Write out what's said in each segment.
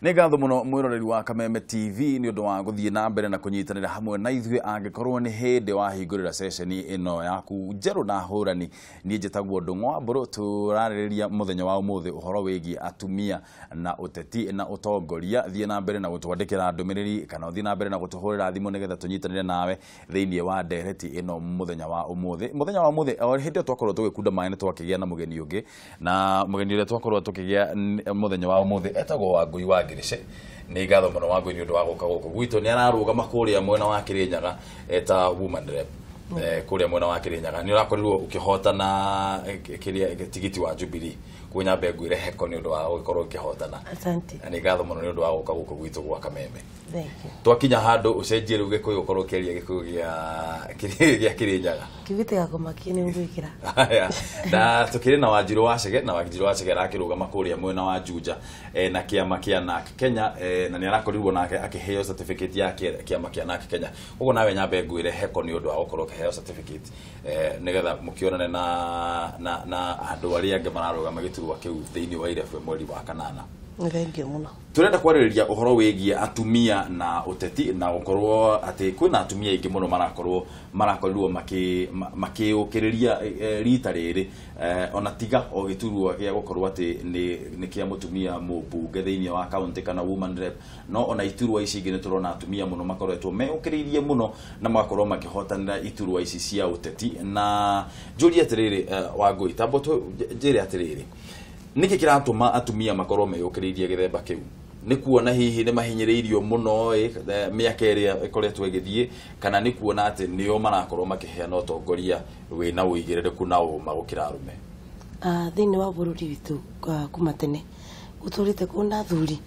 Nĩ ngatho mũno mwĩroreri wa Kameme TV nĩ ũndũ wa gũthiĩ na mbere na kũnyitanĩra hamwe na ithuĩ angĩkorwo nĩ hĩndĩ wahingũrĩra ceceni ĩno yaku njerũ na hũrani. Niĩ njĩtagwo Ndung'wa Mbũrũ, tũrarĩrĩria mũthenya wa ũmũthĩ ũhoro wĩgiĩ atumia na ũteti na ũtongoria. Thiĩ na mbere na gũtwandĩkĩra ndũmĩrĩri kana thiĩ na mbere na gũtũhũrĩra thimũ nĩgetha tũnyitanĩre nawe thĩinĩ wa ndereti ĩno mũthenya wa ũmũthĩ. Mũthenya wa ũmũthĩ o hĩndĩ twakorwo tũgĩkunda maĩ nĩ twakĩgĩa na mũgeni ũngĩ, na mũgeni ũrĩa twakorwo tũkĩgĩa mũthenya wa ũmũthĩ etagwo Wangui wa Ngirici. Nĩ ngatho mũno Wangui nĩ ũndũ wa gũka gũkũ gwitũ. Nĩ ararũgama kũrĩa mwena wa Kĩrĩnyaga eta woman rep kũrĩa mwena wa Kĩrĩnyaga. Nĩ ũrakorirwo ũkĩhotana tigiti wa Jubilee kwĩ nyambe ngwĩre heko nĩ ũndũ wa gũkorwo ũkĩhotana. Asante. Nĩ ngatho mũno nĩ ũndũ wa gũka gũkũ gwitũ gwa Kameme. Thank you. Twakinya handũ ũcenjie rĩu Gĩkũyũ ũkorwo ũkĩaria Gĩkũyũ gĩa Kĩrĩnyaga. Kĩgĩte gakũmakia nĩ ngwĩkĩra. Na tukĩrĩ na Wanjiru Wa Chege, na Wanjiru Wa Chege arakĩrũgama kũrĩa mwena wa Juja na kĩama kĩa NARC Kenya, na nĩ arakorirwo nake akĩheo certificate ya kĩama kĩa NARC Kenya. Ũguo nawe nyambe ngwĩre heko nĩ ũndũ wa gũkorwo ũkĩheo certificate nĩgetha mũkĩonane na andũ arĩa angĩ mararũgama gĩturwa kĩu thĩinĩ wa irebu mweri wa kanana. Thank you mũno. Turenda kwarĩrĩria ũhoro wĩgiĩ atumia na ũteti na gũkorwo atĩ kwĩna atumia aingĩ mũno marakorirwo makĩũkĩrĩria rita rĩrĩ, ona tiga o gĩturwa gĩa gũkorwo atĩ nĩ kĩa mũtumia mũmbunge thĩinĩ wa kaunti kana woman rep, no ona iturwa ici ingĩ nĩ tũrona atumia mũno makoretwo meũkĩrĩirie mũno na magakorwo makĩhotanĩra iturwa ici cia ũteti. Na njũrie atĩrĩrĩ Wangui, tambo njĩre atĩrĩrĩ, nĩkĩ kĩratũma atumia makorwo meũkĩrĩirie gĩthemba kĩu? Nĩ kuona hihi nĩ mahinyĩrĩirio mũno mĩaka ĩrĩa ĩkoretwo ĩgĩthiĩ, kana nĩ kuona atĩ nĩo marakorwo makĩheana ũtongoria wĩna ũigĩrĩrĩku na ũma gũkĩra arũme? Thĩinĩ wa bũrũri witũ kuma tene gũtũrĩte kuona athuri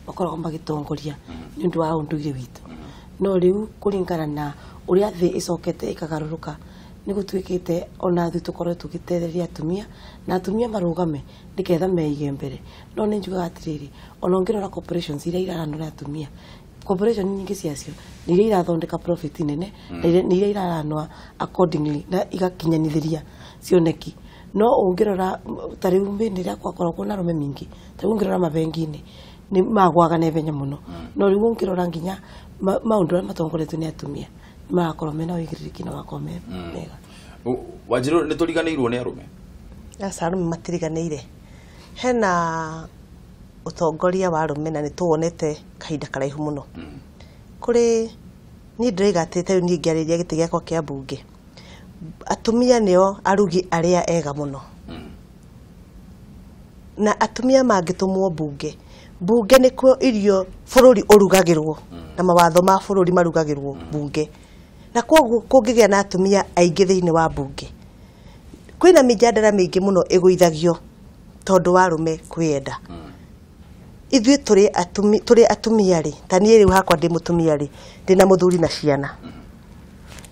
makoragwo magĩtongoria nĩ ũndũ wa ũndũire witũ, no rĩu kũringana na ũrĩa thĩ ĩcokete ĩkagarũrũka nĩ gũtuĩkĩte ona thĩ tũkorwo tũgĩtethereria atumia na atumia marũgame nĩgetha meige mbere. No nĩ njugaga atĩrĩrĩ, ona ũngĩrora corporations iria iraranũra atumia, corporation nyingĩ ciacio nĩ iria irathondeka profit nene na nĩ iria iraranũa accordingly na igakinyanithĩria cioneki. No ũngĩrora ta rĩu hĩndĩ ĩrĩa gwakoragwo na arũme mingĩ, ta rĩu ũngĩrora mabengi-inĩ nĩ magwaga na ihenya mũno, no rĩu ũngĩrora nginya maũndũ arĩa matongoretio nĩ atumia marakorwo mena ũigĩrĩrĩki na makorwo mega. Wanjiru, nĩ tũriganĩirwo nĩ arũme? Aca arũme matiriganĩire. Hena ũtongoria wa arũme na nĩ tuonete kahinda karaihu mũno. Kũrĩ niĩ ndĩraiga atĩ ta niĩ ngĩarĩria gĩtĩ gĩakwa kĩa mbunge, atumia nĩo arugi arĩa ega mũno. Na atumia mangĩtũmwo mbunge, mbunge nĩkuo irio bũrũri ũrugagĩrwo na mawatho ma bũrũri marugagĩrwo mbunge. Na kwoguo kũngĩgĩa na atumia aingĩ thĩinĩ wa mbunge, kwĩna mijadala mĩingĩ mũno ĩgũithagio tondũ wa arũme kwenda. Ithuĩ tũrĩ atumia rĩ, ta niĩ rĩu hakwa ndĩ mũtumia rĩ, ndĩna mũthuri na ciana.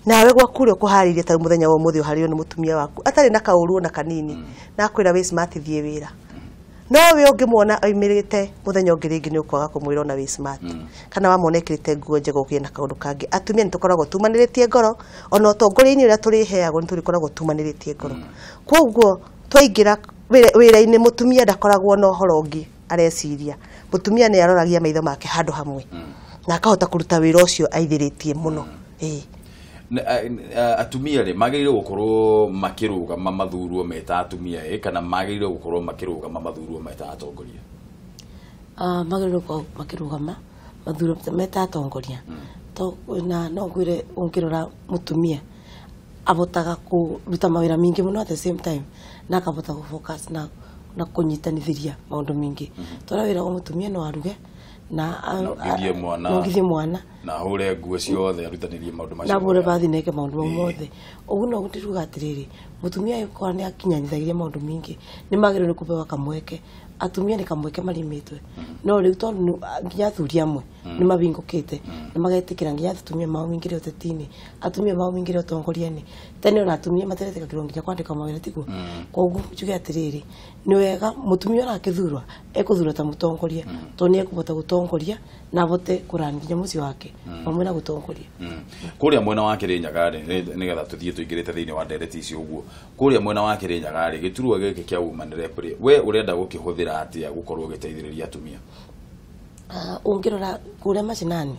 Nawe gwaku rĩ ũkũharĩirie ta mũthenya wa ũmũthĩ ũharĩrio nĩ mũtumia waku atarĩ na kaũru na kanini, na akwĩra wĩ smart thiĩ wĩra. No we ũngĩmwona oimĩrĩte mũthenya ũngĩ rĩngĩ nĩ ũkwaga kũmwĩra ona wĩ smart, kana wamwona ekĩrĩte nguo njega ũkĩe na kaũndũ kangĩ. Atumia nĩ tũkoragwo tumanĩrĩtie ngoro, ona ũtongoria-inĩ ũrĩa tũrĩheagwo nĩ tũkoragwo tumanĩrĩtie ngoro. Kwoguo twaingĩra wĩra-inĩ mũtumia ndakoragwo na ũhoro ũngĩ areciria. Mũtumia nĩ aroragia maitho make handũ hamwe na akahota kũruta wĩra ũcio aithĩrĩtie mũno. Atumia rĩ magĩrĩirwo gũkorwo makĩrũgama mathurwo meta atumia kana magĩrĩirwo gũkorwo makĩrũgama mathurwo meta atongoria? Magĩrĩirwo gũkorwo makĩrũgama mathurwo meta atongoria. Na no ngwĩre ũngĩrora mũtumia abotaga kũruta mawĩra mingĩ mũno at the same time na akabota gũfocus na kũnyitanithĩria maũndũ mingĩ. Tondũ wĩra wa mũtumia no aruge na ngithie mwana na hũre nguo ciothe arutanĩrie maũndũ macio na bũre bathi neke maũndũ mothe. Ũguo no gũtiruga atĩrĩrĩ, mũtumia yuko nĩ akinyanithagia maũndũ mingĩ nĩ magĩrĩirwo nĩ kũbeo kamweke. Atumia nĩ kamweke marimĩtwe, no rĩu tondũ nginya athuri amwe nĩ mabingũkĩte na magetĩkĩra nginya atumia mao mingĩre ũteti-inĩ, atumia mao mingĩre ũtongoria-inĩ. Tene ona atumia materetĩkagĩrwo nginya kwandĩka mawĩra tiguo. Kwoguo njuge atĩrĩrĩ, nĩ wega mũtumia ũrakĩthurwa ekũthurwo ta mũtongoria, tondũ nĩ ekũbota gũtongoria na abote kũrani nginya mũciĩ wake hamwe na gũtongoria. Kũrĩa mwena wa Kĩrĩnyaga nĩgetha tũthiĩ tũingĩrĩte thĩinĩ wa ndereti icio ũguo, kũrĩa mwena wa Kĩrĩnyaga gĩturwa gĩkĩ kĩa woman rep we ũrenda gũkĩhũthĩra atĩa gũkorwo gĩteithĩrĩria atumia? ungirora kuria macinani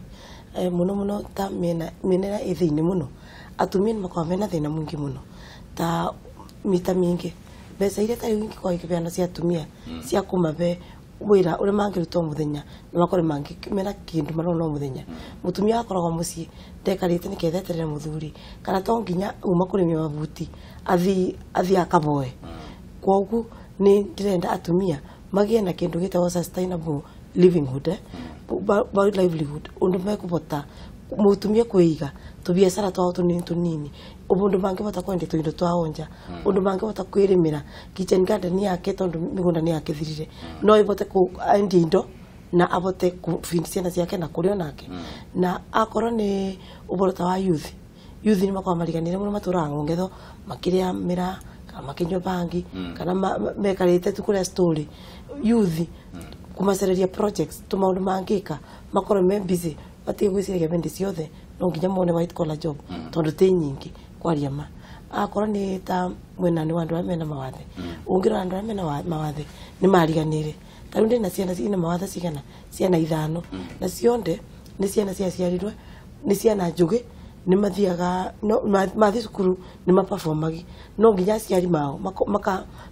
muno ta menera ithini muno atumia makwa mena thina mwingi muno ta mita mingi mbeca iria tari wingi kwa ikibeana cia atumia cia kumabe wira uri mangiruta muthenya ni makore mangi mena kindu marona muthenya mutumia akoragwo mucii ndekarite ni ketheterera muthuri kana to nginya uma kuri mabuti athi akaboe kwogu ni ndirenda atumia magie na kindu gitawo sustainable livelihood livelihood undu mekubota mutumia kuiga tubiacara twao tunini ubundu mangibota kwende tuindo twaonja undu mangibota kwirimira kitchen garden yake tondu migunda ni yake thirire no ibote ku ndindo na abote ku finisiana ciake na kurio nake na akoro ni uborota wa youth ni makwa mariganire muno matura ngetho makiria mira kana makinyo bangi kana mekarite tukure story youth kumacereria projects tumaundu mangika makoro me busy batigwiciria bendi ciothe no nginya mone white collar job tondu ti nyingi kwaria ma akora ni ta mwena ni wandu amena mawathe ungira andu amena mawathe ni mariganire taru ndi na ciana ina mawathe cigana ciana ithano na cionde ni ciana ciaciarirwe ni ciana njugi ni mathiaga no mathi cukuru ni maperformagi no nginya ciari mao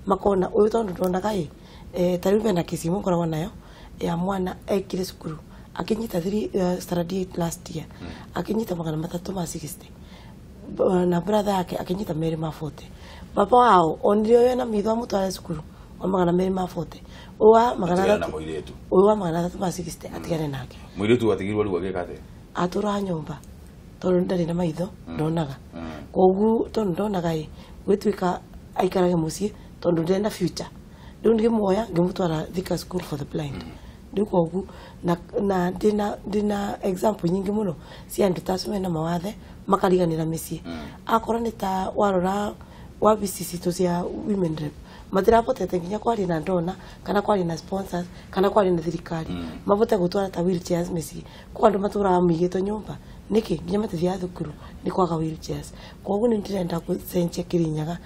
makona uyu tondu ndonaga taru bena kisimu koragwo nayo ya mwana ekire cukuru akinyita 3 standard 8 last year akinyita magana 360 na brother yake akinyita meri ma 40 papa wao ondio yona mitho mutwara cukuru o magana meri ma 40 owa magana 360 atigane nake muiretu atigirwo riwa gekate atura nyumba tondu ndari na maitho ndonaga kogu tondu ndonaga gwitwika aikarage mucie tondu ndenda future ndio ngimuoya ngimutwara Thika School for the Blind ndiko gu na dina example nyingi muno cia andu tasome na mawathe makariganira micii akora ni ta warora wa BCC to cia women rep matira potete nginya kwari na ndona kana kwari na sponsors kana kwari na thirikari mabote gutwara ta wheelchairs micii kwa andu matura migeto nyumba niki nginya matithia thukuru ni kwaga wheelchairs koguo ni ndirenda kucenjia Kirinyaga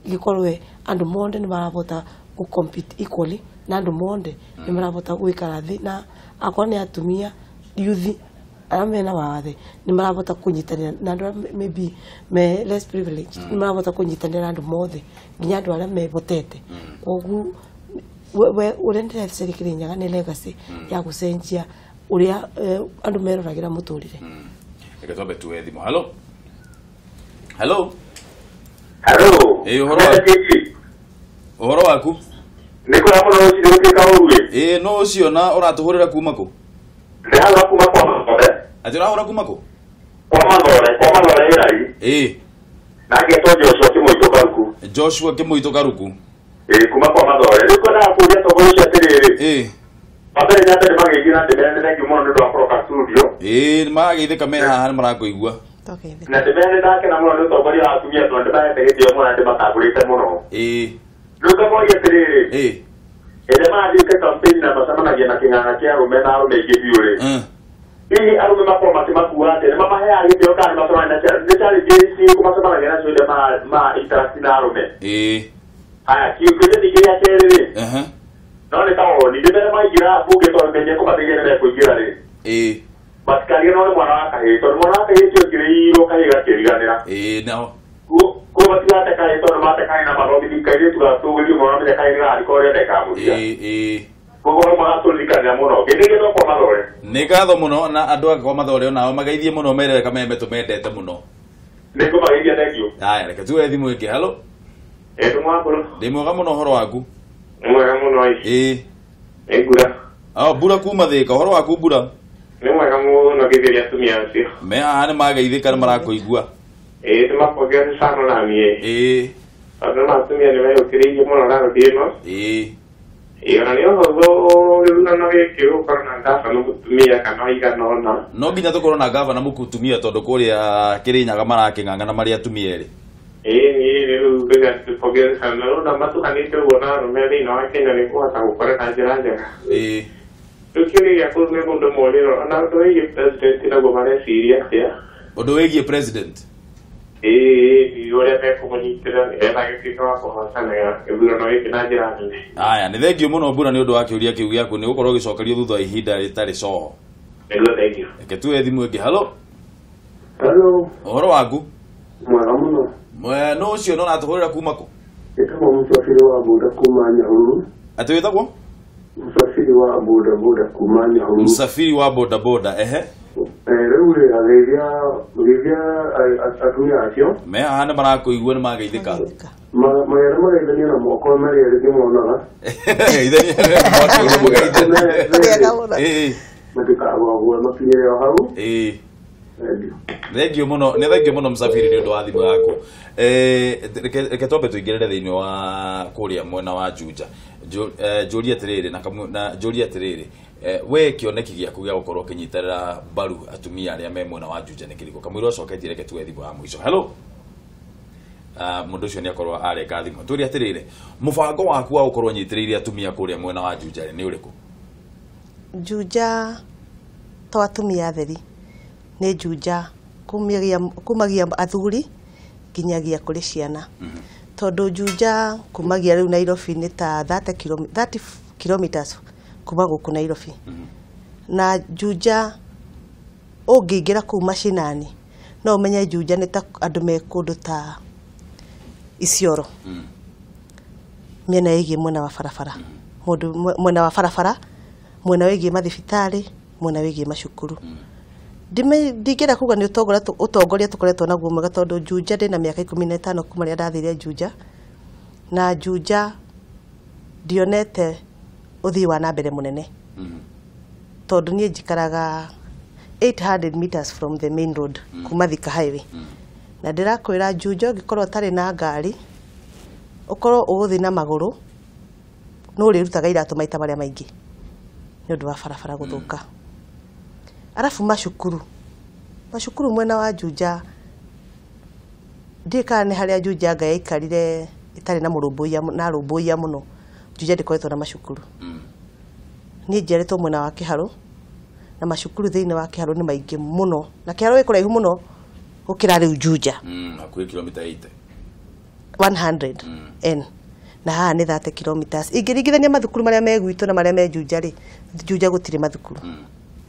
gikorwe andu monde ni marabota ku compete equally na andu monde ni marabota gwikara thi na akoni atumia youth amena wathe ni marabota kunyitanira na andu maybe me less privileged ni marabota kunyitanira na andu mothe nginya andu aria mebotete kogu we urendere Kirinyaga ni legacy ya gucenjia uria andu meroragira muturire ekatobe tuwe thimo hello hello uhoro waku niko hapo na usiruke kauri no ucio na uratuhurira kuma ku ndaga kuma kwa mothe ati urahura kuma ku kwa madore rai na Joshua Kimuito Karuku kuma kwa madore niko na kuja togorisha tiriri Pabere nyata ni magigira tebene na kimono ndo akroka studio magithe Kameme haha marakoigua na tebene ndake na muno ndo togoria atumia ndo ndaye tegete muno ndo makagurite muno Luka moja tiriri ede maandike campaign na basama na kingana kia rumena arume igibiure Hii arume makoma matimakuate na mama haya agitio kana basama na chali jesi kuma basama na sio ma interest na arume haya kiukwete dikia tiriri no ni tawo ni debere maigira buke to menye ko bategere na kuigira ri baskali no mwana wakahe to mwana wakahe tio kiriro kahiga kiriganira no ko batigata kai to mate kai na marobi dikaire tu to wili mwana me kai ra ikore de kamuria ko mwana to likanya muno githige to kwa madore ni gatho muno na andu akwa madore nao magaithie muno mere Kameme tumendete muno niko magaithia thank you aya reke tuwe thimu iki hello tumwakuru ndimwega muno horo waku mwega muno Ngura bura kuma Thika horo waku bura ni mwega muno githiria tumia cio me haha ni magaithika na marakoigua tumapogea sana na mie ando na tumia ni wewe ukirije muno na rudino na niyo hozo runa na wekiro kana ndafa no kutumia kana iga nona no nginya tukorwo na gavana mukutumia tondu kuria Kirinyaga maraking'ang'ana mari atumia eri ni ruga tupogea sana na matu kanite wona rumeli na Kenya ni kuhata gukora na njira tukiria kume mundu molero na ndoye president na gomare Syria ya undu wigie president Yule mekumanyitira ndagikika wa kuhotana ibura no ikinajira nene. Aya, nĩ thengio mũno mbura nĩ ũndũ wa kĩũria kĩu gĩaku nĩ gũkorwo gĩcokerio thutha wa ihinda rĩtarĩ coho. Nĩguo thank you. Reke tuoye thimũ ĩngĩ. Halo. Halo. Ũhoro waku? Mwega mũno. No ũcio no natũhũrĩra kuma kũ? Ĩtagwo mũsafiri wa boda kuma Nyahururu. Atĩ wĩtagwo? Mũsafiri wa boda kuma Nyahururu. Mũsafiri wa boda, ehe. Rĩu rĩ arĩithia atumia acio. Me haha nĩ marakũigua nĩ mageithĩka. Magera mageithania na moko marĩ erĩ kĩmonaga. Matikagwagwo makinyĩre o hau. Thengio mũno Mũsafiri nĩ ũndũ wa thimũ yaku. Reke twambe tũingĩrĩre thĩinĩ wa kũrĩa mwena wa Juja. Njũria atĩrĩrĩ we kĩoneki gĩaku gĩa gũkorwo ũkĩnyitĩrĩra mbaru atumia arĩa me mwena wa Juja nĩ kĩrĩkũ? Kamũira ũcoketie reke tuoye thimũ ya mũico. Hello. Mũndũ ũcio nĩ akorwo areka thimũ. Tũria atĩrĩrĩ, mũbango waku wa gũkorwo ũnyitĩrĩire atumia kũrĩa mwena wa Juja nĩ ũrĩkũ? Juja to atumia atheri nĩ Juja kumagia athuri nginyagia kũrĩ ciana. Tondũ Juja kumagia rĩu Nairobi nĩ ta 30 kilometers kuma gũkũ Nairobi. Na Juja ũngĩingĩra kũu mashinani no ũmenye Juja nĩ ta andũ me kũndũ ta Isiolo. Mĩena ĩgiĩ mwena wa barabara. Mwena wa barabara, mwena wĩgiĩ mathibitarĩ, mwena wĩgiĩ macukuru. Ndingĩra kuga nĩ ũtongoria tũkoretwo naguo mwega tondũ Juja ndĩna mĩaka 15 kuma rĩrĩa ndathire Juja. Na Juja ndionete ũthii wa na mbere mũnene. Tondũ niĩ njikaraga 800 meters from the main road kuma Thika highway. Na ndĩrakwĩra Juja ũngĩkorwo ũtarĩ na ngari, ũkorwo ũgũthiĩ na magũrũ, no ũrĩrutaga iratũ maita marĩa maingĩ nĩ ũndũ wa barabara gũthũka. Arafu macukuru mwena wa Juja ndĩka nĩ harĩa Juja Ngai aikarire itarĩ na rũmbũiya mũno. Juja ndĩkoretwo na macukuru. Niĩ njiarĩtwo mwena wa Kĩharũ na macukuru thĩinĩ wa Kĩharũ nĩ maingĩ mũno, na Kĩharũ ĩkũraihu mũno gũkĩra rĩu Juja. Hakuhĩ kilomita 100 na haha nĩ 30 kilometers. Ingĩringithania mathukuru marĩa me gwitũ na marĩa me Juja rĩ, Juja gũtirĩ mathukuru.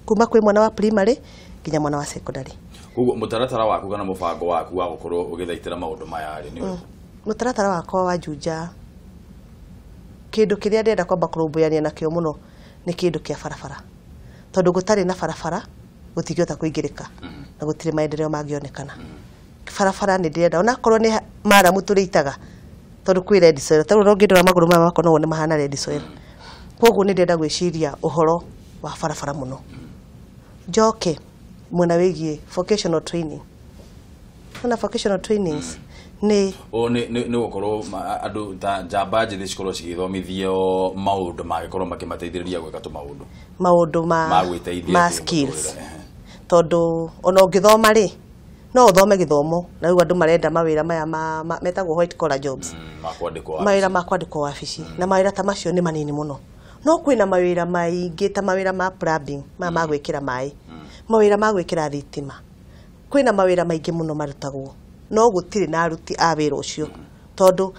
Kuma kwĩ mwana wa primary nginya mwana wa secondary. Koguo mũtaratara waku kana mũbango waku wa gũkorwo ũgĩthaitĩra maũndũ maya rĩ nĩ ũrĩkũ? Mũtaratara wakwa wa Juja kĩndũ kĩrĩa ndĩrenda kwamba kũrũmbũyania nakĩo mũno nĩ kĩndũ kĩa barabara. Tondũ gũtarĩ na barabara gũtingĩhota kũingĩrĩka na gũtirĩ maendeleo mangĩonekana. Barabara nĩ ndĩrenda onakorwo nĩ maramu tũrĩitaga tondũ kwĩ red soil. Tondũ ũngĩndora magũrũ maya makwa no wone mahana red soil. Koguo nĩ ndĩrenda gwĩciria ũhoro wa barabara mũno. Njoke mwena wĩgiĩ vocational training. Ona vocational trainings nĩ gũkorwo andũ ta njamba njĩthĩ cikorwo cigĩthomithio maũndũ mangĩkorwo makĩmateithĩrĩria gwĩka maũndũ ma skills. Tondũ ona ũngĩthoma rĩ no ũthome gĩthomo na rĩu andũ marenda mawĩra maya metagwo white collar jobs. Mawĩra ma kwandĩkwo wabici na mawĩra ta macio nĩ manini mũno. No kwĩna mawĩra maingĩ ta mawĩra ma plumbing ma gwĩkĩra maĩ, mawĩra ma gwĩkĩra thitima. Kwĩna mawĩra maingĩ mũno marutagwo no gũtirĩ na aruti a wĩra ũcio. Tondũ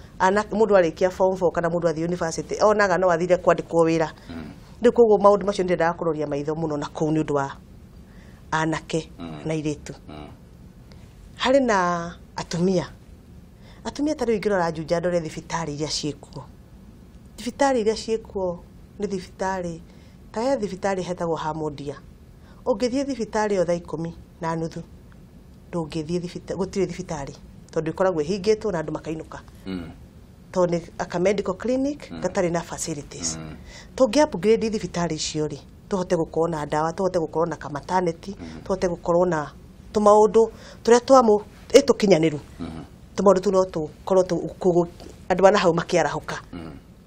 mũndũ arĩkia form 4 kana mũndũ athiĩ university onaga no athire kwandĩkwo wĩra. Rĩu koguo maũndũ macio nĩndendaga kũroria maitho mũno na kũu nĩ ũndũ wa anake na airĩtu. Harĩ na atumia ta rĩu ingĩrora Juja ndore thibitarĩ iria ciĩkuo. Thibitarĩ iria ciĩkuo nĩ thibitarĩ ta he thibitarĩ hetagwo Hamodia. Ũngĩthiĩ thibitarĩ o thaa 10:30 gũtirĩ thibitarĩ tondũ ikoragwo ihingĩtwo na andũ makainũka. Tondũ nĩ aka medical clinic gatarĩ na facilities. Tũngĩ upgrade thibitarĩ icio rĩ tũhote gũkorwo na ndawa, tũhote gũkorwo na kamataneti, tũhote gũkorwo na tũmaũndũ tũrĩa tũkinyanĩru. Tũmaũndũ tũ no tũkorwo andũ ana hau makĩarahũka.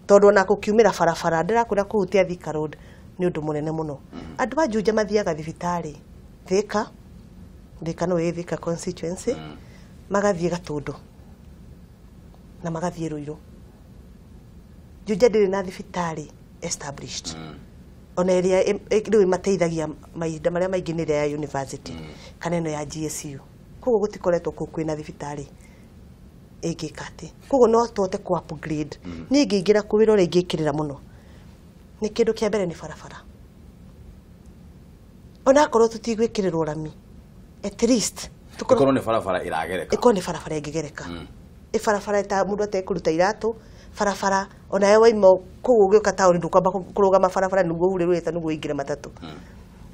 Tondũ ona gũkiumĩra barabara ndĩrakwĩra kũhutia Thika road nĩ ũndũ mũnene mũno. Andũ a Juja mathiaga thibitarĩ Thika no Thika constituency magathiĩ Gatũndũ na magathiĩ Ruiru. Juja ndĩrĩ na thibitarĩ established. Ona ĩrĩa rĩu mateithagia mahinda marĩa maingĩ nĩ ya university kana ĩno ya GSU koguo gutikoretwo kwina thibitari ingikati koguo no twote ku upgrade ni ngingira kuwira uri ngikirira muno ni kindu kia mbere ni barabara ona korwo tutigwikirirwo rami at least tukorwo ni barabara iragereka iko ni barabara ingigereka barabara ta mundu atekuruta iratu barabara ona yewe imo koguo gioka tauri ndukwamba kurugama barabara niguo urerweta niguo ingire matatu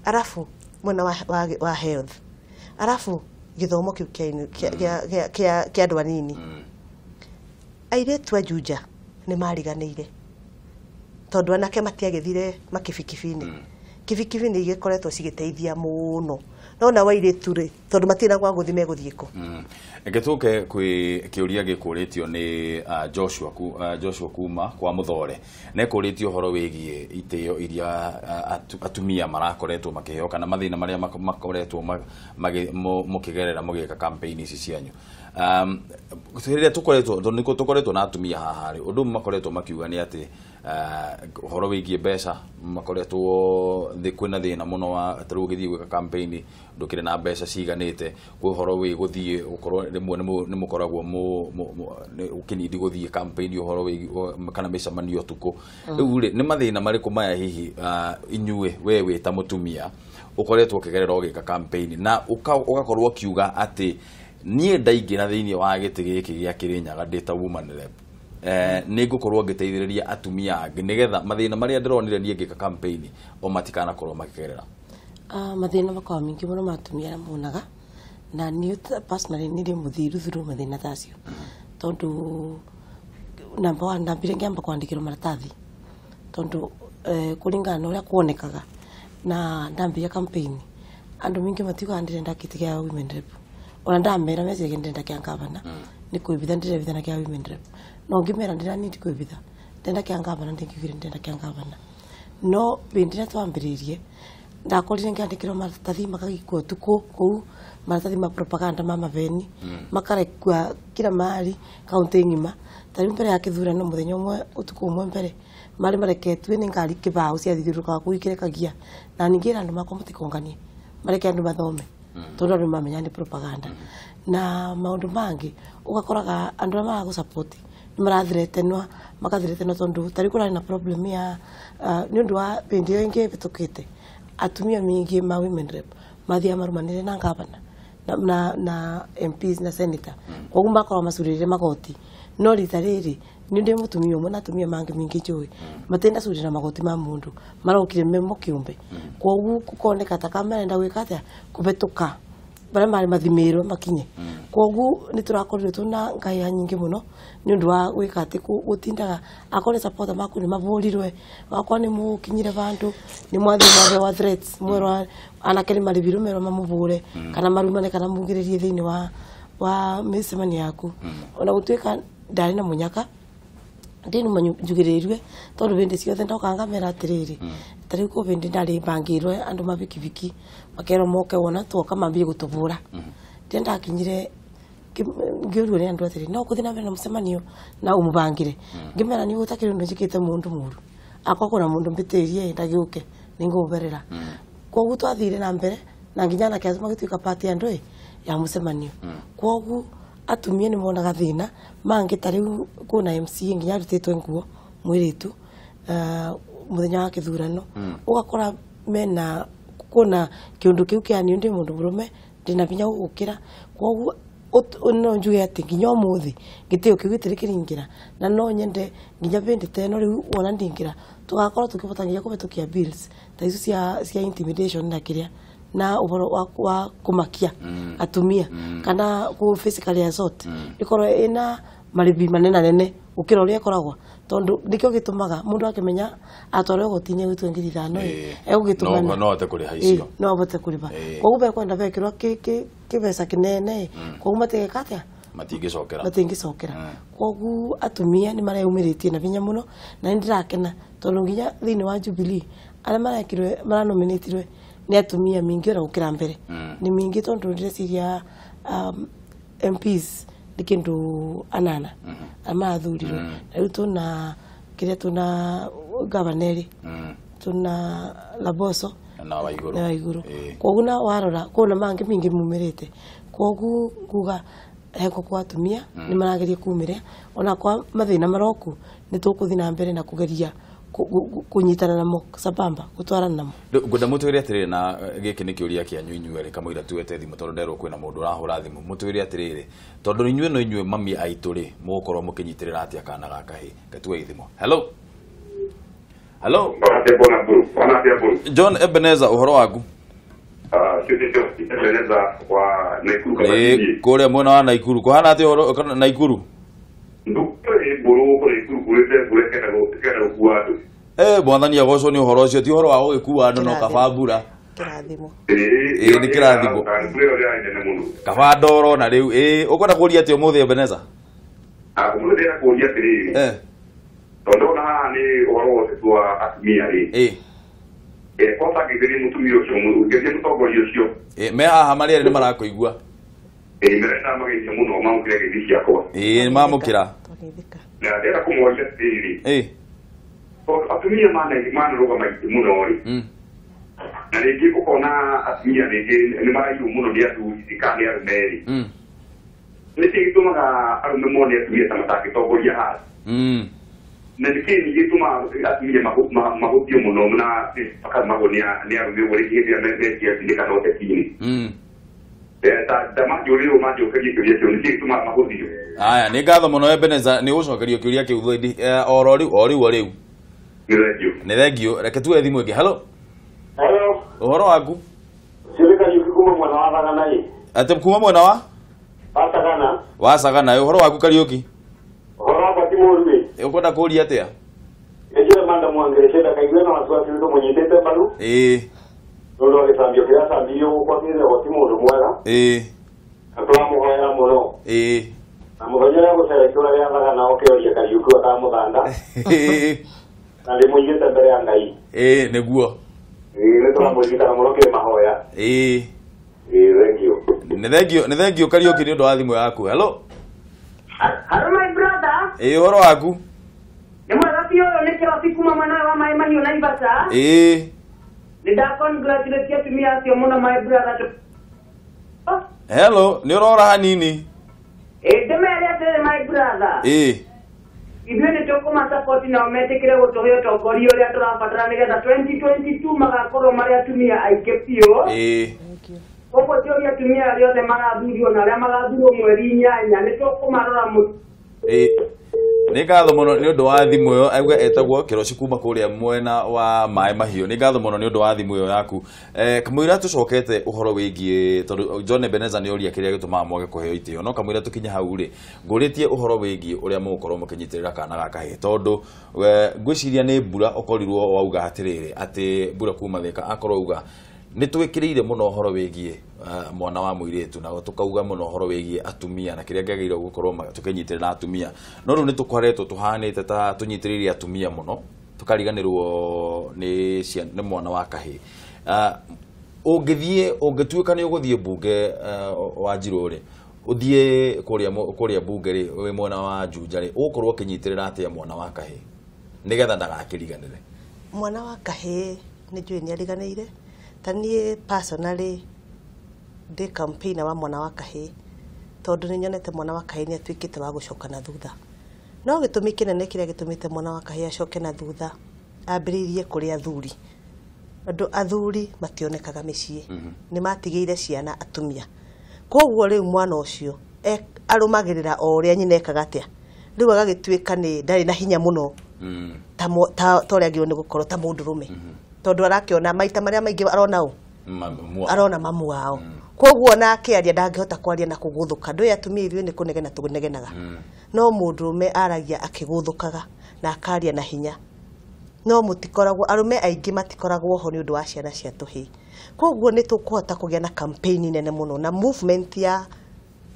arafu mwena wa health arafu githomo kiu kia andu anini airetu ajuja ni mariganĩire tondu anake matiagethire makibikibini kibikibini igikoretwo cigiteithia muno nona wairetu ri tondu matina gwa guthi meguthiiko Ngetuke kwi kiuria gikuritio ni Joshua kuma kwa Muthore ne kuritio horo wigie itio iria atumia marakoretwo makiheo kana mathina maria makoretwo mukigerera mugika campaign ici cianyu rĩrĩa tukoretwo na atumia haha rĩ ũndũ makoretwo makiuga nĩ atĩ horo wĩgiĩ mbeca makoretwo kwĩna thĩna mũno wa tarĩu ũgĩthiĩ gwĩka campaign ndũkĩrĩ na mbeca ciganĩte kwĩ horo wĩ gũthiĩ ũkorwo rĩmwe nĩ mũkoragwo ũkĩnidi gũthiĩ campaign ũhoro wĩ kana mĩcemanio ũtukũ rĩu rĩ nĩ mathĩna marĩkũ maya hihi inyuĩ we wĩ ta mũtumia ũkoretwo ũkĩgerera ũgĩka campaign na ũgakorwo ũkiuga atĩ niĩ ndaingĩra thĩinĩ wa gĩtĩ gĩkĩ gĩa Kĩrĩnyaga ndĩta woman rep nĩ ngũkorwo ngĩteithĩrĩria atumia angĩ nĩgetha mathĩna marĩa ndĩronire niĩ ngĩka campaign o matikanakorwo makĩgerera mathĩna makwa mingĩ mũno ma atumia arĩa monaga na niĩ personally nĩ mũthiru through mathĩna tacio tondu number one ndambire ngĩamba kwandĩkĩrwo maratathi tondu kũringana na ũrĩa kuonekaga na ndambia campaign andũ mingĩ matiugaga ndĩrenda kĩtĩ gĩa women rep ona ndamera message ndenda kia ngavana ni kwibitha ndire na kia women rep no ngimera ndira need kwibitha ndenda kia ngavana ndingigire ndenda kia ngavana no bindira twambiririe ndakorire ngandikiro maratathi makagikwo tuko kou maratathi ma propaganda mama veni makarekwa kila mahali kaunti ngima tari mbere ya kithurano muthenya umwe utuko umwe mbere mari mareketwe ni ngari kibao cia thithuruka kuikirekagia na ningira andu makomũtikonganie mareke andu mathome tondu andu mamenya ni propaganda na maundu mangi ugakoraga andu arĩa maragusupport ni marathiretenwa makathiretenwa tondu tari kurari na problem ya ni undu wa bindi yo ingi bitukite atumia mingi ma women rep mathia marumanire na ngavana na MPs na senator koguo makorwo macurĩrĩre magoti no rita rĩrĩ ni ndi mutumia umwe na atumia mangi mingi njui matenda curĩra magoti ma mundu marokire memo kiumbe koguo kukoneka ta kama enda gwĩka atĩa kubetuka bara mari mathimĩrwo makinye koguo ni turakorirwo tuna ngai nyingi muno ni undu wa gwĩka atĩ gutindaga akore supporter maku ni mabũrirwe wakwa ni mukinyire bandu ni mwathi mwabe wa threats mwerwa anakeri maribiru mero mamubure kana marumane kana mugiririe thĩinĩ wa mĩcemanio yaku ona gũtuĩka ndari na munyaka ndinu manjugiririrwe tondu bindi ciothe ndokanga mera atiriri tari ko bindi ndari bangirwe andu mabikibiki makero moke wona twoka mambie gutubura ndenda kinyire ngiurwo ni andu atiri no kuthina mbere na mucemanio na umubangire ngimera ni utakire ndo njikite mundu muru akwa na mundu mbitirie ndagiuke ninguberera koguo twathire na mbere na nginya na kiasi magituika party andu ya mucemanio koguo atumia ni monaga thina mangi tari kuna MC nginya rutitwe nguo mwiritu muthenya wa kithurano ugakora mena kuna kiundu kiu kia ni ndi mundu murume ndina binya gukira koguo no njuge ati nginya umuthi gitio kiu gitiri kiringira na no nyende nginya bindi teno riu wona ndingira tugakorwo tukibotangia kubetukia bills ta icio cia intimidation na kiria na uboro wa kumakia atumia kana ku physically assault ikoro ina maribi manena nene ukira uria koragwa tondu ndikyo gitumaga mundu akimenya atore gotinye gwitu 5,000 egugituma no ate kuri haicio no bote kuriba koguo be kwenda bekirwa kibesa kinene koguo mategekatya matingicokera koguo atumia ni mareyumiritie na binya muno na ndirakena tondu nginya thini wa Jubilee aria marekirwe maranominatirwe ni atumia mingi ora gukira mbere ni mingi tondu ndiciria MPs dikindu anana amathurirwe riu tuna kiria tuna gavaneri tuna Laboso na wa iguru koguo na warora kuna mangi mingi mumirite koguo nguga heko kwa atumia ni marageria kumire ona kwa mathina maroku ni tukuthi na mbere na kugeria kunyitana namo sabamba gutwarana namo ngunda mutwire atiriri na giki ni kiuria kianyu inyuere kamwira tuwete thimu tondu ndero kwina mundu urahura thimu mutwire atiriri tondu inyue no inyue mami aitu ri mugukorwo mukinyitirira atia kana gaka hi gatwe thimu hello John Ebenezer uhoro waku Ebenezer wa Naikuru kore mwena wa Naikuru kuhana atia uhoro Naikuru mwathani agoco ni uhoro ucio ti uhoro wa gugikua andu no kabambura kirathimo ni kirathimo kaba ndoro na riu ukwenda kuria ati umuthi Ebenezer umuthi ya kuria ati tondu na ni uhoro wote twa atumia ri kota githiri mutumia ucio githiri mutongoria ucio me haha maria ni marakuigua merenda magithia muno mamukire githi ciakwa ni mamukira na ndera kumworia ati atumia mana roga maiti muno ri na ringi ukona atumia ringi ni maraihu muno ni athuri thikani arumeri ni gitumaga arume mone atumia ta matagitongoria hasi na nikini gituma atumia mahutio muno na paka magonia ni arume wori hivya mesia sindikana utetini dama jolio majo kaji kiria sio ni gituma mahutio aya ni ngatho muno Ebenezer ni ucokerio kiuria kiu thodi ori ni thengio reke tuwe thimu ingi hello uhoro waku Sirika yukuma mwana wa Sagana hii. ate kuma mwena wa Sagana. wa Sagana uhoro waku Kariuki Uhoro wa Timorwe. ukwenda kuria atia Ejira manda muangereshe da kaigwe na wasiwasi ndo mwenye tete balu. Ndo alisambio kila sambio kwa kile wa Timorwe mwega. Atwa muhoya muno. Na muhoya yako sasa kila ya Sagana okeoria Kariuki wa kama mudanda. Na limuyita mbere ya Ngai. Neguo. Ni turamuyita muno ke mahoya. Ni thengio Kariuki ni ndo wa thimu yaku hello Hello my brother. Uhoro waku Ni mwega pio ni kira siku mama na wa mai mani na ibasa. Ni da congratulate ya tumia sio muno my brother. Hello ni urora hanini Demele ya my brother. Ibyo ni toko ma support na umetekere gotoyo tokorio ya turafatana nigetha 2022 magakoro maria tumia aikepio. Koko tio ya tumia leo de marathurio na ria marathurio mweri nyanya ni toko marora mu. Ni ngatho muno ni undu wa thimu yo aigwa etagwo Kiroci kuma kuria mwena wa mai mahiu ni ngatho muno ni undu wa thimu yo yaku kamwira tucokete uhoro wigie tondu John Ebenezer ni uria kiria gituma mwage kuheo itio no kamwira tukinya hau ri nguritie uhoro wigie uria mukorwo mukinyitirira kana gaka hi tondu ngwiciria ni mbura okorirwo wauga atiriri ati mbura kuma thika akorwo uga ni twikirire muno uhoro wigie mwana wa muiretu na tukauga muno uhoro wigie atumia na kiria ngagirwo gukorwo tukinyitirira atumia no ru ni tukwaretwo tuhanite ta tunyitirire atumia muno tukariganirwo ni mwana wa kahi ungituika ni uguthie bunge Wanjiru ri uthie kuria bunge ri we mwana wa Junja ri ukorwo kinyitirira atia mwana wa kahi nigetha ndagakiriganire mwana wa kahi ni njui ni ariganire tanie personally de campaign wa mwana wa kahi tondu ni nyonete mwana wa kahi ni atwikite wa gucoka na thutha no gitumi kinene kiria gitumite mwana wa kahi acoke na thutha ambiririe kuri athuri andu athuri mationekaga micii ni matigeire ciana atumia koguo riu mwana ucio arumagirira o uria nyinekaga atia riu agagitwika ni ndari na hinya muno ta toria ngiro ni gukorwo ta mundurume tondu arakiona maita maria maingi arona u arona mamu wao koguo nake aria ndangihota kwaria na kuguthuka ndu atumia ithio ni kunegena tunegenaga no mundurume aragia akiguthukaga na akaria na hinya no mutikoragwo arume aingi matikoragwo ho ni undu wa ciana cia tuhi koguo ni tukuhota kugia na campaign nene muno na movement ya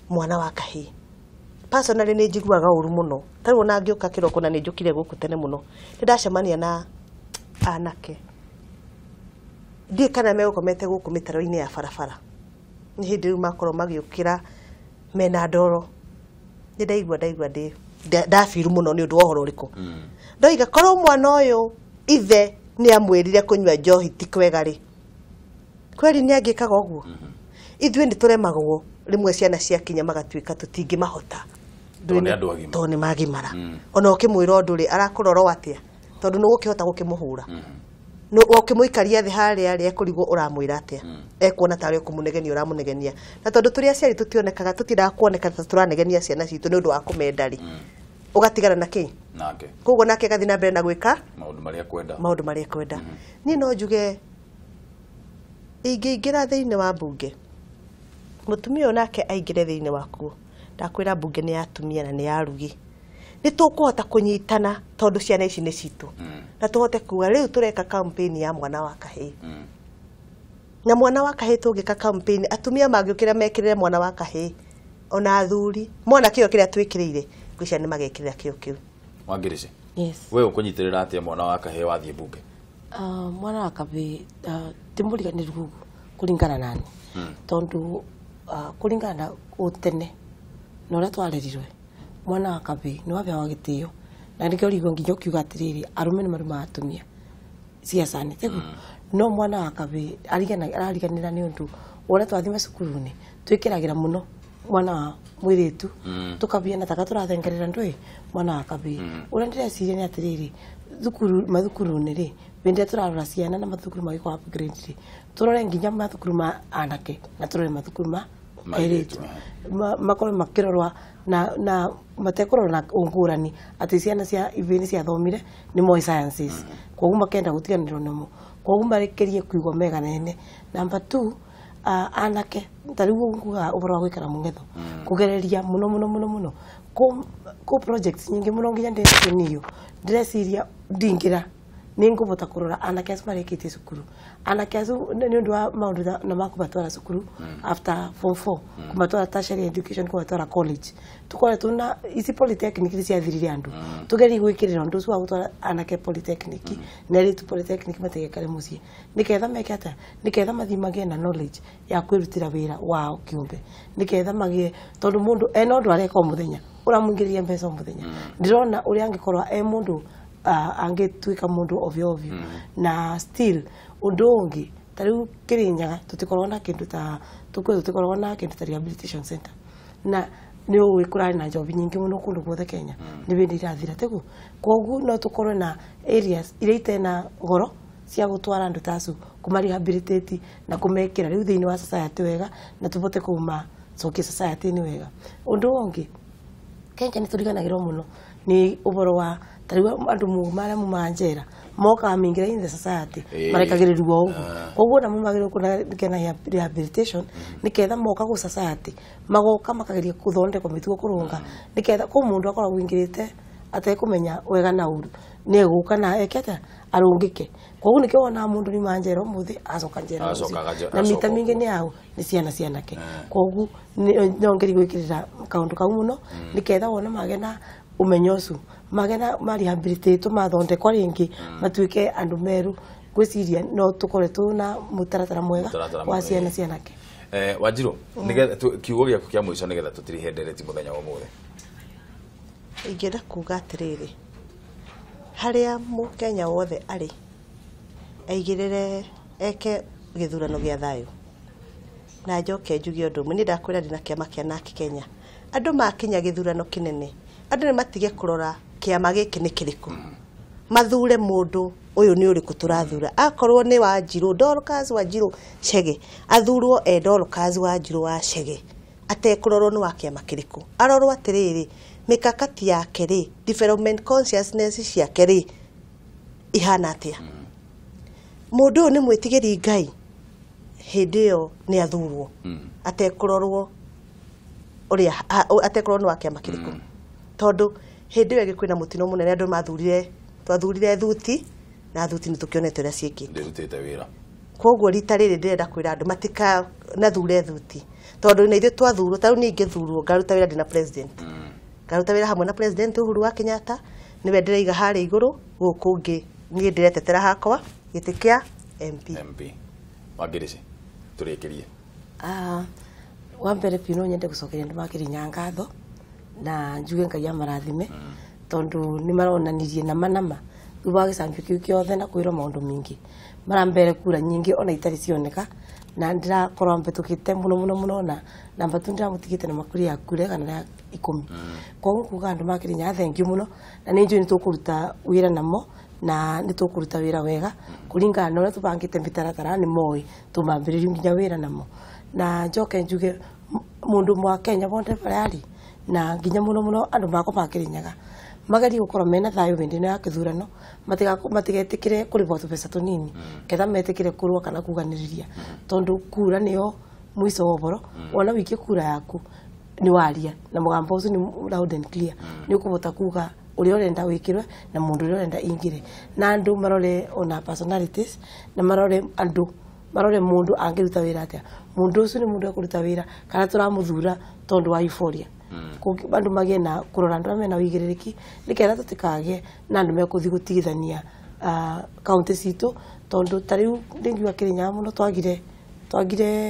mwana wa kahi personally ni njiguaga uru muno tariu na ngioka kiroko na ni njukire guku tene muno ndacemania na anake ndi kana megukomete guku mitaro-ini ya barabara ni hindi riu makorwo magiukira mena ndoro ni ndaigua ndi ndafiru muno ni undu wa uhoro uriku ndoiga korwo mwana uyu ithe ni amwirire kunywa njohi ti kwega ri kweli nĩ angĩkaga ũguo ithuĩ nĩ tũremagwo rĩmwe ciana ciakinya magatuĩka tũtingĩmahota tondũ nĩ magimara ona ũkĩmwĩra ũndũ rĩ arakũrora atĩa tondũ nĩ ũgũkĩhota gũkĩmũhũra no ũkĩmũikaria thĩ harĩa rĩ ekũrigwo ũramwĩra atĩa ekuona tarĩ ũkũmũnegenia ũramũnegenia na tondũ tũrĩa aciari tũtionekaga tũtirakuoneka tũranegenia ciana citũ nĩ ũndũ wa kũmenda rĩ ugatigana na kĩ nake koguo nake gathi na mbere na gwĩka maũndũ marĩa kwenda niĩ no njuge ingĩingĩra thĩinĩ wa mbunge mũtumia nake aingĩre thĩinĩ wakuo ndakwĩra mbunge nĩ ya atumia na nĩ ya rugi nĩ tũkũhota kũnyitana tondũ ciana ici nĩ citũ na tũhote kuga rĩu tũreka campaign ya mwana wa kahĩĩ na mwana wa kahĩĩ tũngĩka campaign atumia mangĩũkĩra mekĩrĩre mwana wa kahĩĩ ona athuri mwana kĩo kĩrĩa twĩkĩrĩire ngwĩciria nĩ magekĩrĩra kĩo kĩu Wangirici yes wewe ũkũnyitĩrĩra atĩa mwana wa kahĩĩ wathiĩ mbunge mwana wa kahĩĩ timũriganĩru kũringana nani tondũ kũringana na ũtene na ũrĩa twarerirwe mwana wa kahĩĩ nĩ wabeagwo gĩtĩo na nĩkĩo ũrigwo nginya ũkiuga atĩrĩrĩ arũme nĩ maruma atumia ciaca-inĩ tiguo no mwana wa kahĩĩ arariganĩra nĩ ũndũ ũrĩa twathime cukuru-inĩ twĩkĩragĩra mũno mwana wa mwĩrĩtu tukabiana taka turathengerera ndũĩ mwana wa kahĩĩ ũrĩa ndĩreciria nĩ atĩrĩrĩ mathukuru-inĩ rĩ bende turarora ciana na mathukuru magĩkwa upgrade rĩ turore nginya mathukuru ma anake na turore mathukuru ma airĩtu makorwo makĩrorwa na matekũrorwo na ũngũrani atĩ ciana cia ibini ciathomire nĩ moĩ sciences koguo makenda gũtiganĩrwo namo koguo marekerie kuigwo mega nene number 2 anake tarĩu nguga ũboro wa gwĩkara mũngetho kũgereria mũno ko projects nyingĩ mũno nginya ndĩreciria ndĩreciria ndingĩra nĩ ngũbota kũrora anake acio marĩkĩtie cukuru anake acio nĩ ũndũ wa maũndũ na makũbatwara cukuru after form 4 kũmatwara tertiary education kũmatwara college tukoretwo na ici polytechnic ciathirire andũ tũgerie gwĩkĩrĩra ũndũ ũcio wa gũtwara anake polytechnic na airĩtu polytechnic mategekare mũciĩ nĩketha meke atĩa nĩketha mathiĩ magĩe na knowledge ya kwĩrutĩra wĩra wao kĩũmbe nĩketha magĩe tondũ mũndũ ena ũndũ areka o mũthenya ũramũingĩria mbeca o mũthenya ndĩrona ũrĩa angĩkorwo mũndũ angĩtuĩka mũndũ ovyo na still ũndũ ũngĩ tarĩu Kĩrĩnyaga tũtikoragwo na kĩndũ ta tũtikoragwo na kĩndũ ta rehabilitation center na nĩ ũĩ kũrarĩ na njobi nyingĩ mũno kũndũ guothe Kenya nĩ bĩndĩ irathira teguo koguo no tũkorwo na areas iria itena goro cia gũtwara andũ tacu kũmarehabilitate na kũmekĩra rĩu thĩinĩ wa society wega na tũbote kũma cokia society nĩ wega ũndũ ũngĩ Kenya nĩ tũriganagĩrwo mũno nĩ ũboro wa tarĩu andũ marĩa mumaga njera mokaga maingĩra in the society marekagĩrĩrwo ũguo koguo na mumagĩrĩrwo kũna rehabilitation nĩketha moka gũ society magoka makageria gũthondekwo mĩtugo kũrũnga nĩketha kũ mũndũ akoragwo wĩingĩrĩte atekũmenya wega na ũru nĩ egũka na ekete arũngĩke koguo nĩkĩo wona mũndũ nĩ manjera ũmũthĩ acoka njera na mita mingĩ nĩ yao nĩ cianake koguo nĩongeri gwĩkĩrĩra kaũndũ kau mũno nĩketha wona magena umenyo ũcio magena marehabilitate mathondekwo rĩngĩ matuĩke andũ meru gwĩciria no tũkoretwo na mũtaratara mwega wa cianake Wanjiru nĩgetha kiugo gĩaku kĩa mũico nĩgetha tũtirihendereti mũthenya wa ũmũthĩ ingĩenda kuga atĩrĩrĩ harĩa mũkenya wothe arĩ aigĩrĩre eke gĩthurano gĩa thayũ na njoke njuge ũndũ ũmwe nĩ ndakwĩra ndĩ na kĩama kĩa NARC Kenya andũ makinya gĩthurano kĩnene andũ nĩ matige kũrora kĩama gĩkĩ nĩ kĩrĩkũ mathure mũndũ ũyũ nĩ ũrĩkũ tũrathura akorwo nĩ Wanjiru Dorcas Wanjiru Chege athurwo Dorcas Wanjiru Wa Chege atekũrorwo nĩ wa kĩama kĩrĩkũ arorwo atĩrĩrĩ mikakati yake rĩ development consciousness ciake rĩ ihana atĩa mũndũ ũyũ nĩ mwĩtigĩri Ngai hĩndĩ ĩyo nĩ athurwo atekũrorwo ũrĩa atekũrorwo nĩ wa kĩama kĩrĩkũ tondũ hĩndĩ ĩyo kwĩna mũtino mũnene andũ twathurire thuti na thuti nĩ tũkĩonete ũrĩa ciĩkĩte ndĩrutĩte wĩra koguo rita rĩrĩ ndĩrenda kwĩra andũ matika nathure thuti tondũ na ithuĩ twathurwo tarĩu niĩ ingĩthurwo ngaruta wĩra ndĩ na president ngaruta wĩra hamwe na president Uhuru wa Kenyatta niwe ndĩraiga harĩa igũrũ gũkũ ngĩ niĩ ndĩretetera hakwa gĩtĩ kĩa MP Wangirici tũrĩkĩrie wa mbere biũ no nyende gũcokeria andũ makĩrĩnya ngatho na njuge Ngai amarathime tondũ nĩ maronanirie nama thutha gicambio kiu kiothe na kwirwo maundu mingi marambere kura nyingi ona itari cioneka na ndirakorwo mbetukite muno na namba tu ndiramutigite na makuri ya kure kana 10 koguo kuga andu makirinya thank you muno na ninjui ni tukuruta wira namo na ni tukuruta wira wega kuringana na uria tubangite mitaratara ni moi tumambiririo nginya wira namo na njoke njuge mundu mwa Kenya bonde barari na nginya muno andu mako makirinyaga magari gukorwo mena thayo bindine ya kithurano matigetikire kuribota pesa tunini ketha metikire kurwa kana kuganiriria tondu kura niyo mwiso woboro wana wiki kura yaku ni waria na mugambo ucio ni loud and clear ni ukubota kuga uri orenda wikirwe na mundu uri orenda ingire na andu marore ona personalities na marore andu marore mundu angiruta wira atia mundu ucio ni mundu akuruta wira kana turamuthura tondu wa euphoria bandu magie na kurora andu mena wigiririki nikera tutikage na andu mekuthi gutigithania county citu tondu tariu ndingiwa Kirinya muno twagire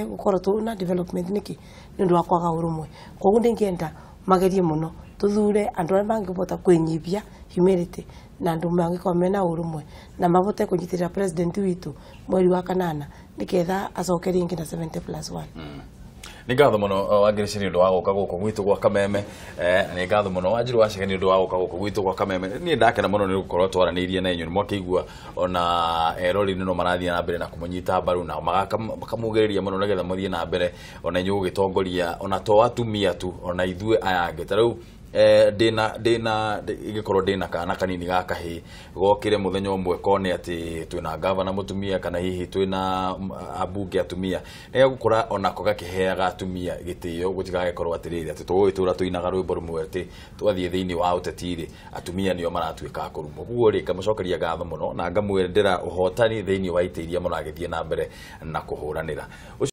gukorwo tu na development niki nindu wa kwaga urumwe koguo ndingienda magerie muno tuthure andu aria mangibota kwinyibia humility na andu mangikorwo mena urumwe na mabote kunyitirira president witu mweri wa kanana niketha acokerie ingi na 70+1 ni ngatho muno Wangirici ni ndu wa guka guku gwitu gwa Kameme ni ngatho muno Wanjiru Wa Chege ni ndu wa guka guku gwitu gwa Kameme ni ndakena muno ni gukorwo twaranirie na inyu ni mwakigua ona erori no marathia na mbere na kumunyita mbaru na makamugiriria muno negetha muthie na mbere ona inyu gugitongoria ona to atumia tu ona ithue ayange tarau igikorwo ndina kana kanini gakahi gokire muthenya umwe kone ati twina governor mutumia kana hihi twina abunge atumia ne gukora onako gakiheaga atumia gitio gutigagikorwo atiriri ati twitura tuinaga rwimbo rumwe ati twathie thiini wa uteti atumia nio maratuika akurumo guo ri kamucokeria gatho muno na ngamwendera uhotani thiini wa itiria munagithie na mbere na kuhuranira